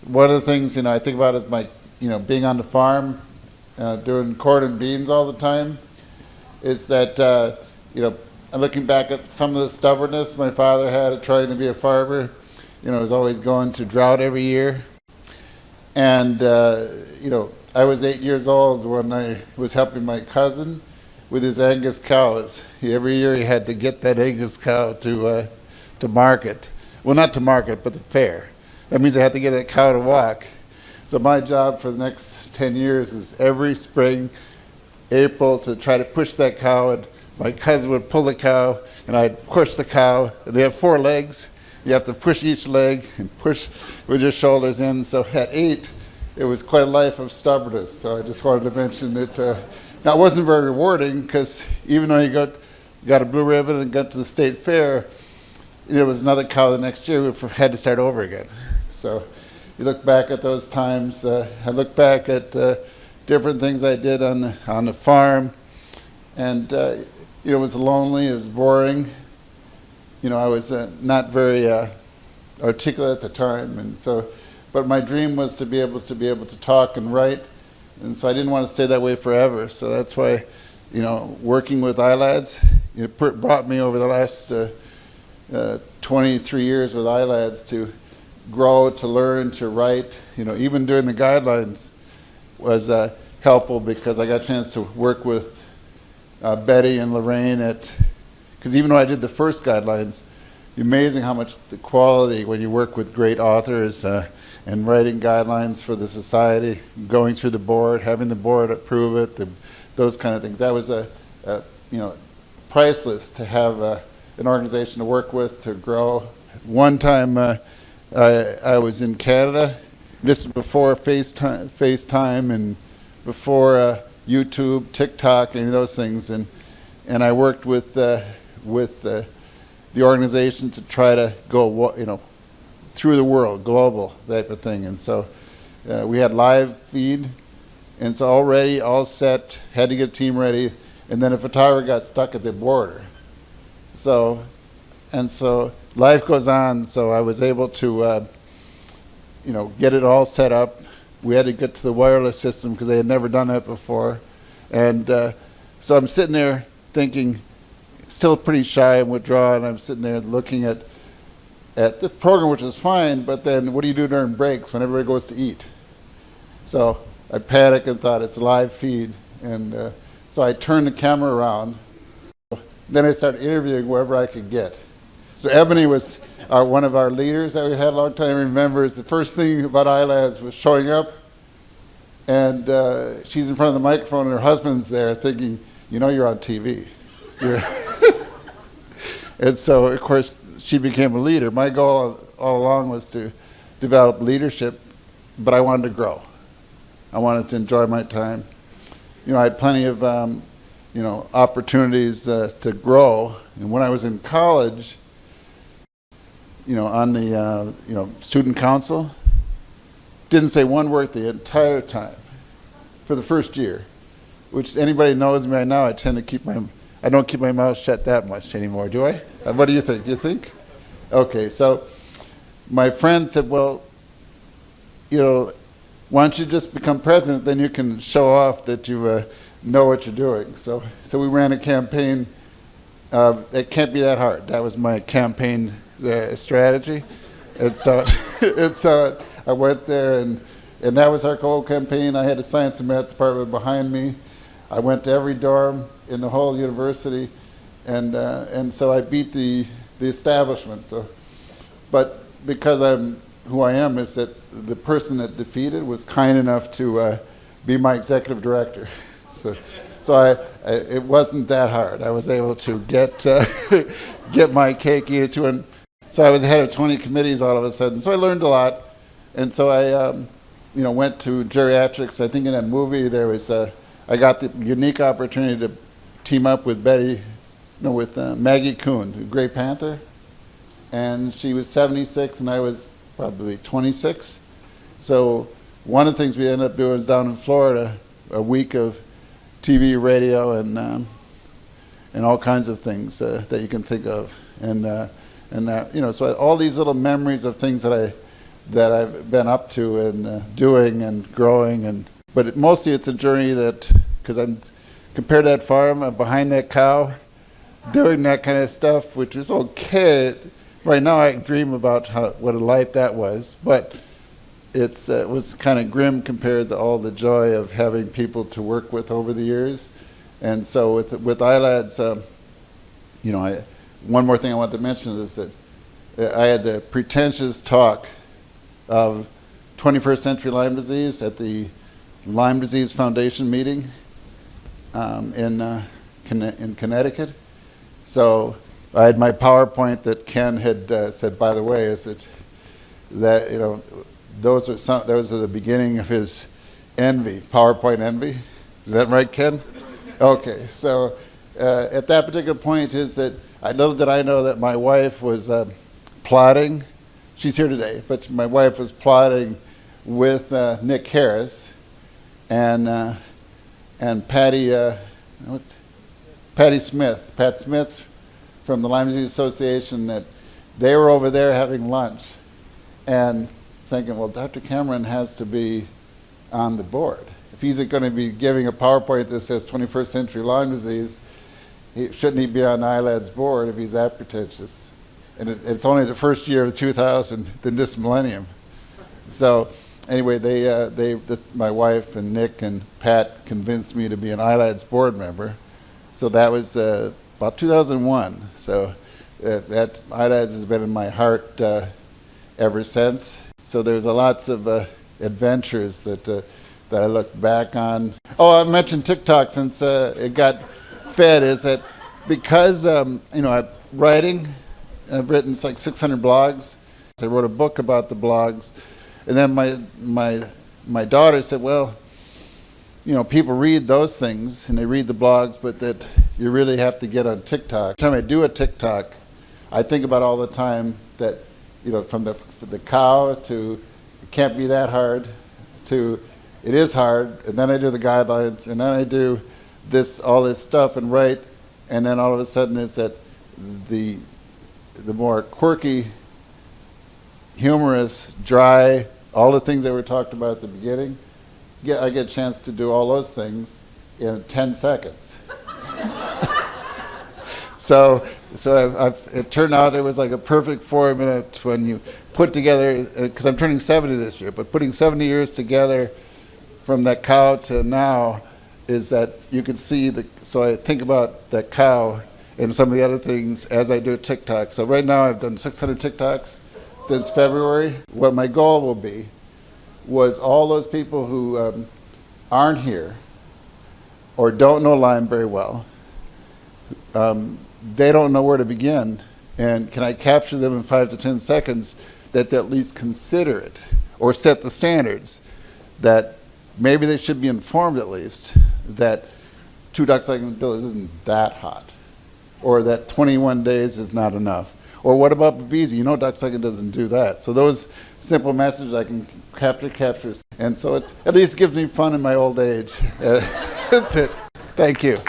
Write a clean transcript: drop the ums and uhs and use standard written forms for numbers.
one of the things, I think about is my, being on the farm, doing corn and beans all the time, is that, and looking back at some of the stubbornness my father had at trying to be a farmer, he was always going to drought every year. And, I was 8 years old when I was helping my cousin with his Angus cows. Every year he had to get that Angus cow to market. Well, not to market, but the fair. That means I had to get that cow to walk. So my job for the next 10 years is every spring, April, to try to push that cow. And my cousin would pull the cow, and I'd push the cow. And they have 4 legs. You have to push each leg and push with your shoulders in. So at 8, it was quite a life of stubbornness. So I just wanted to mention that. Now, it wasn't very rewarding, because even though you got a blue ribbon and got to the state fair, there was another cow the next year. We had to start over again. So you look back at those times. I look back at different things I did on the farm, and it was lonely. It was boring. I was not very articulate at the time, and so. But my dream was to be able to talk and write, and so I didn't want to stay that way forever. So that's why, working with ILADS, it brought me over the last 23 years with ILADS to grow, to learn, to write. Even doing the guidelines was helpful, because I got a chance to work with Betty and Lorraine because even though I did the first guidelines, amazing how much the quality when you work with great authors and writing guidelines for the society, going through the board, having the board approve it, those kind of things. That was priceless to have an organization to work with, to grow. One time I was in Canada. This is before FaceTime and before YouTube, TikTok, and those things, and I worked with the organization to try to go, through the world, global type of thing. And so we had live feed, and so all set, had to get a team ready, and then a photographer got stuck at the border. So life goes on, so I was able to, get it all set up. We had to get to the wireless system because they had never done that before. And so I'm sitting there thinking, still pretty shy and withdrawn. I'm sitting there looking at the program, which is fine, but then what do you do during breaks when everybody goes to eat? So I panicked and thought, it's a live feed. And so I turned the camera around. Then I started interviewing wherever I could get. So Ebony was one of our leaders that we had a long time. Remembers the first thing about ILADS was showing up, and she's in front of the microphone, and her husband's there thinking, you're on TV. And so, of course, she became a leader. My goal all along was to develop leadership, but I wanted to grow. I wanted to enjoy my time. I had plenty of opportunities to grow. And when I was in college, on the student council, didn't say one word the entire time for the first year, which anybody knows me now, I don't keep my mouth shut that much anymore, do I? What do you think? You think? Okay, so my friend said, well, why don't you just become president, then you can show off that you know what you're doing. So we ran a campaign. It can't be that hard. That was my campaign strategy. And so I went there, and that was our whole campaign. I had a science and math department behind me. I went to every dorm in the whole university, and so I beat the establishment. But because I'm who I am, is that the person that defeated was kind enough to be my executive director. So it wasn't that hard. I was able to get my cake, eat it too, and so I was head of 20 committees all of a sudden. So I learned a lot, and so I went to geriatrics. I think in that movie there was I got the unique opportunity to team up with Betty, with Maggie Kuhn, the great Panther, and she was 76 and I was probably 26. So one of the things we ended up doing was down in Florida, a week of TV, radio, and all kinds of things that you can think of, so all these little memories of things that that I've been up to and doing and growing. But mostly it's a journey that, because I'm compared to that farm, I'm behind that cow, doing that kind of stuff, which is okay. Right now I dream about what a life that was, but it was kind of grim compared to all the joy of having people to work with over the years. And so with ILADS, one more thing I want to mention is that I had the pretentious talk of 21st century Lyme disease at the Lyme Disease Foundation meeting in Connecticut. So I had my PowerPoint that Ken had said, by the way, is that those are the beginning of his envy, PowerPoint envy. Is that right, Ken? Okay, so at that particular point is that little did I know that my wife was plotting. She's here today, but my wife was plotting with Nick Harris and Pat Smith from the Lyme Disease Association, that they were over there having lunch and thinking, well, Dr. Cameron has to be on the board. If he's going to be giving a PowerPoint that says 21st century Lyme disease, shouldn't he be on ILADS board if he's that pretentious? And it's only the first year of 2000 in this millennium. So anyway, my wife and Nick and Pat convinced me to be an ILADS board member. So that was about 2001. So that ILADS has been in my heart ever since. So there's lots of adventures that I look back on. Oh, I mentioned Tik Tok since it got fed. Is that because I'm writing? I've written like 600 blogs. I wrote a book about the blogs, and then my daughter said, well, people read those things and they read the blogs, but that you really have to get on TikTok. Every time I do a TikTok, I think about all the time that, from the cow to it can't be that hard to it is hard, and then I do the guidelines, and then I do all this stuff and write, and then all of a sudden is that the more quirky, humorous, dry, all the things that were talked about at the beginning, I get a chance to do all those things in 10 seconds. So it turned out it was like a perfect 4 minutes when you put together, because I'm turning 70 this year, but putting 70 years together from that cow to now is that you can see so I think about that cow and some of the other things as I do TikTok. So right now I've done 600 TikToks since February. What my goal will be was all those people who aren't here or don't know Lyme very well, they don't know where to begin, and can I capture them in 5 to 10 seconds that they at least consider it or set the standards that maybe they should be informed at least that 2 doxycycline pills isn't that hot, or that 21 days is not enough. Or what about Babesia? Doxycycline doesn't do that. So those simple messages I can capture. And so it at least gives me fun in my old age. That's it. Thank you.